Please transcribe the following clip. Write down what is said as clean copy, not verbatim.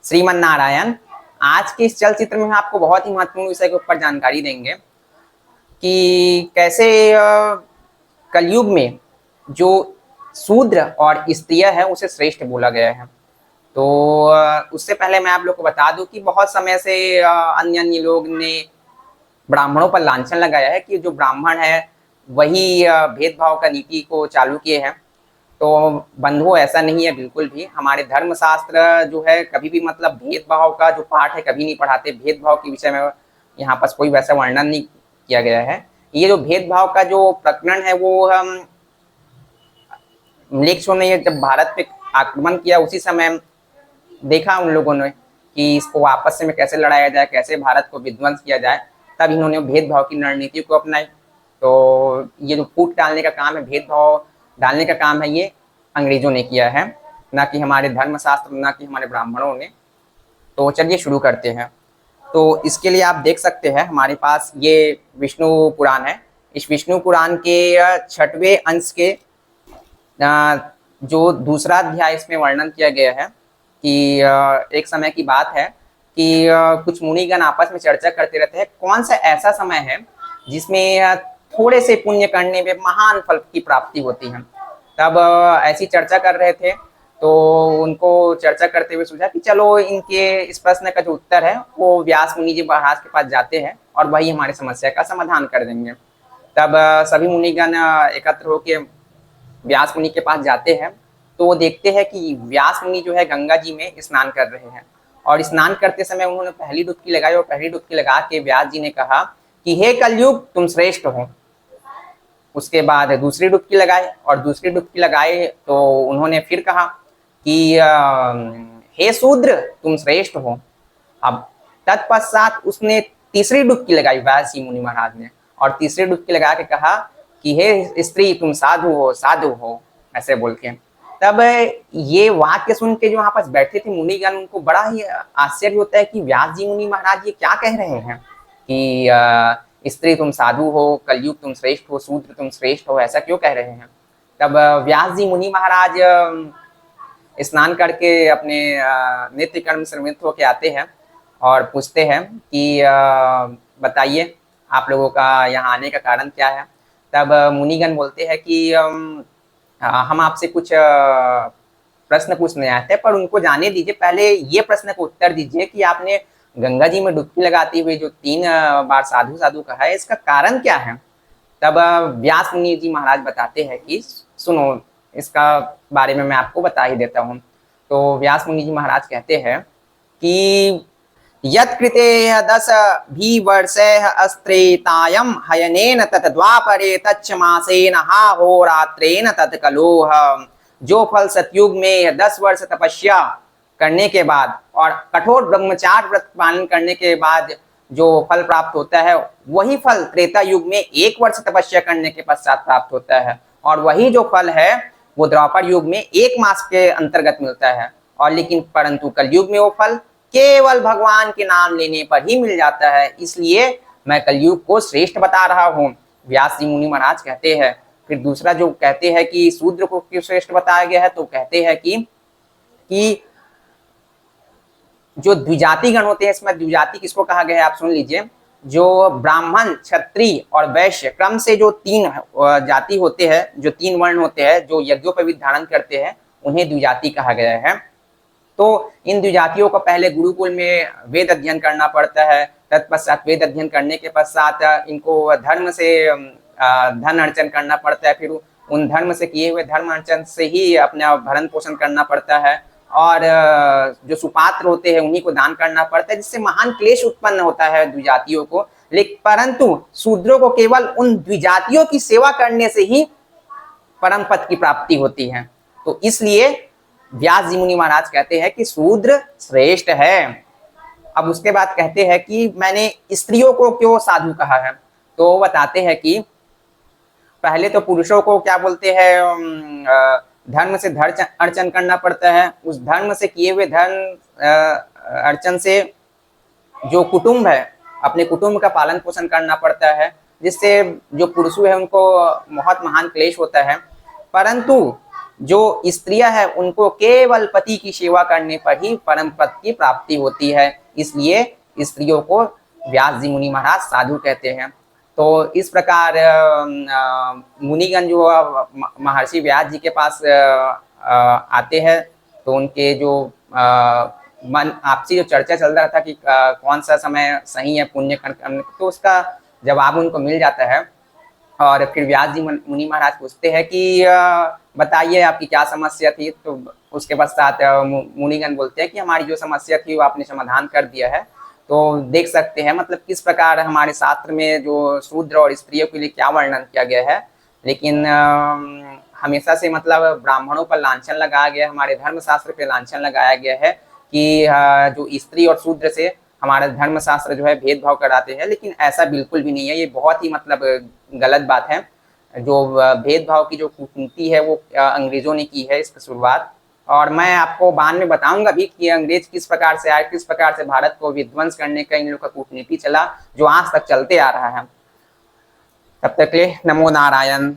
श्रीमन नारायण। आज के इस चलचित्र में हम आपको बहुत ही महत्वपूर्ण विषय के ऊपर जानकारी देंगे कि कैसे कलयुग में जो शूद्र और स्त्रिय है उसे श्रेष्ठ बोला गया है। तो उससे पहले मैं आप लोग को बता दूं कि बहुत समय से अन्य अन्य लोग ने ब्राह्मणों पर लांछन लगाया है कि जो ब्राह्मण है वही भेदभाव का नीति को चालू किए हैं। तो बंधुओं, ऐसा नहीं है बिल्कुल भी। हमारे धर्मशास्त्र जो है कभी भी मतलब भेदभाव का जो पाठ है कभी नहीं पढ़ाते। भेदभाव के विषय में यहाँ पर कोई वैसा वर्णन नहीं किया गया है। ये जो भेदभाव का जो प्रकरण है वो हम मलेच्छों ने जब भारत पे आक्रमण किया उसी समय देखा उन लोगों ने कि इसको आपस में कैसे लड़ाया जाए, कैसे भारत को विध्वंस किया जाए। तब इन्होंने भेदभाव की रणनीति को अपनाई। तो ये जो फूट डालने का काम है, भेदभाव डालने का काम है, ये अंग्रेजों ने किया है, ना कि हमारे धर्मशास्त्र, ना कि हमारे ब्राह्मणों ने। तो चलिए शुरू करते हैं। तो इसके लिए आप देख सकते हैं हमारे पास ये विष्णु पुराण है। इस विष्णु पुराण के 6वें अंश के जो दूसरा अध्याय इसमें वर्णन किया गया है कि एक समय की बात है कि कुछ मुनिगण आपस में चर्चा करते रहते हैं कौन सा ऐसा समय है जिसमें थोड़े से पुण्य करने में महान फल की प्राप्ति होती है। तब ऐसी चर्चा कर रहे थे तो उनको चर्चा करते हुए सूझा कि चलो इनके इस प्रश्न का जो उत्तर है वो व्यास मुनि जी महाराज के पास जाते हैं और वही हमारी समस्या का समाधान कर देंगे। तब सभी मुनिगण एकत्र होकर व्यास मुनि के पास जाते हैं तो वो देखते हैं कि व्यास मुनि जो है गंगा जी में स्नान कर रहे हैं और स्नान करते समय उन्होंने पहली डुबकी लगाई और पहली डुबकी लगा के व्यास जी ने कहा कि हे कलयुग तुम श्रेष्ठ हो। उसके बाद दूसरी डुबकी लगाए और दूसरी डुबकी लगाए तो उन्होंने फिर कहा कि हे शूद्र तुम श्रेष्ठ हो। अब तत्पश्चात उसने तीसरी डुबकी लगाई व्यास जी मुनि महाराज ने और तीसरी डुबकी लगा के कहा कि हे स्त्री तुम साधु हो, साधु हो, ऐसे बोल के। तब ये वाक्य सुन के जो वहां पास बैठे थे मुनिगण उनको बड़ा ही आश्चर्य होता है कि व्यास जी मुनि महाराज ये क्या कह रहे हैं कि स्त्री तुम साधु हो, कलयुग तुम श्रेष्ठ हो, शूद्र तुम श्रेष्ठ हो, ऐसा क्यों कह रहे हैं। तब व्यास जी मुनि महाराज स्नान करके अपने नित्य कर्म से निवृत्त होके आते हैं और पूछते हैं कि बताइए आप लोगों का यहाँ आने का कारण क्या है। तब मुनिगण बोलते हैं कि हम आपसे कुछ प्रश्न पूछने आए थे, पर उनको जाने दीजिए, पहले ये प्रश्न का उत्तर दीजिए कि आपने गंगा जी में डुबकी लगाते हुए जो 3 बार साधु साधु कहा है इसका कारण क्या है। तब व्यास मुनि जी महाराज बताते हैं कि सुनो, इसका बारे में मैं आपको बता ही देता हूँ। तो व्यास मुनि जी महाराज कहते हैं कि यत् कृते 10 भी वर्षैः अस्त्रेतायं हयनेन तत् द्वापरे तच्च मासेन हा होरात्रेण तत् कलोह। जो फल सतयुग में 10 वर्ष तपस्या करने के बाद और कठोर ब्रह्मचार्य व्रत पालन करने के बाद जो फल प्राप्त होता है वही फल त्रेता युग में 1 वर्ष तपस्या करने के पश्चात प्राप्त होता है और वही जो फल है वो द्वापर युग में 1 मास के अंतर्गत मिलता है। और लेकिन परंतु कलयुग में वो फल केवल भगवान के नाम लेने पर ही मिल जाता है, इसलिए मैं कलयुग को श्रेष्ठ बता रहा हूँ, व्यास जी मुनि महाराज कहते हैं। फिर दूसरा जो कहते हैं कि शूद्र को क्यों श्रेष्ठ बताया गया है, तो कहते हैं कि जो द्विजाति गण होते हैं, इसमें द्विजाति किसको कहा गया है आप सुन लीजिए। जो ब्राह्मण, क्षत्रिय और वैश्य क्रम से जो 3 जाति होते हैं, जो 3 वर्ण होते हैं जो यज्ञोपवीत धारण करते हैं, उन्हें द्विजाति कहा गया है। तो इन द्विजातियों को पहले गुरुकुल में वेद अध्ययन करना पड़ता है, तत्पश्चात वेद अध्ययन करने के पश्चात इनको धर्म से धन अर्जन करना पड़ता है, फिर उन धर्म से किए हुए धर्म अर्जन से ही अपना भरण पोषण करना पड़ता है और जो सुपात्र होते हैं उन्हीं को दान करना पड़ता है, जिससे महान क्लेश उत्पन्न होता है द्विजातियों को। लेकिन परंतु शूद्रों को केवल उन द्विजातियों की सेवा करने से ही परम पद की प्राप्ति होती है। तो इसलिए व्यास जी मुनि महाराज कहते हैं कि शूद्र श्रेष्ठ है। अब उसके बाद कहते हैं कि मैंने स्त्रियों को क्यों साधु कहा है, तो बताते हैं कि पहले तो पुरुषों को क्या बोलते हैं, धर्म से धर्म अर्चन करना पड़ता है। उस धर्म से किए हुए धर्म अर्चन से जो कुटुंब है अपने कुटुंब का पालन पोषण करना पड़ता है, जिससे जो पुरुष है उनको बहुत महान क्लेश होता है। परंतु जो स्त्रियां हैं उनको केवल पति की सेवा करने पर ही परम पद की प्राप्ति होती है, इसलिए स्त्रियों को व्यास जी मुनि महाराज साधु कहते हैं। तो इस प्रकार मुनिगण जो महर्षि व्यास जी के पास आते हैं, तो उनके जो मन आपसी जो चर्चा चल रहा था कि कौन सा समय सही है पुण्य कर्म करने, तो उसका जवाब उनको मिल जाता है। और फिर व्यास जी मुनि महाराज पूछते हैं कि बताइए आपकी क्या समस्या थी। तो उसके पश्चात मुनिगण बोलते हैं कि हमारी जो समस्या थी वो आपने समाधान कर दिया है। तो देख सकते हैं मतलब किस प्रकार हमारे शास्त्र में जो शूद्र और स्त्रियों के लिए क्या वर्णन किया गया है। लेकिन हमेशा से मतलब ब्राह्मणों पर लांछन लगाया गया, हमारे धर्म शास्त्र पे लांछन लगाया गया है कि जो स्त्री और शूद्र से हमारा धर्म शास्त्र जो है भेदभाव कराते हैं, लेकिन ऐसा बिल्कुल भी नहीं है। ये बहुत ही मतलब गलत बात है। जो भेदभाव की जो कूटनीति है वो अंग्रेजों ने की है इसकी शुरुआत। और मैं आपको बाद में बताऊंगा भी कि अंग्रेज किस प्रकार से आए, किस प्रकार से भारत को विध्वंस करने का इन लोग का कूटनीति चला, जो आज तक चलते आ रहा है। तब तक ले नमो नारायण।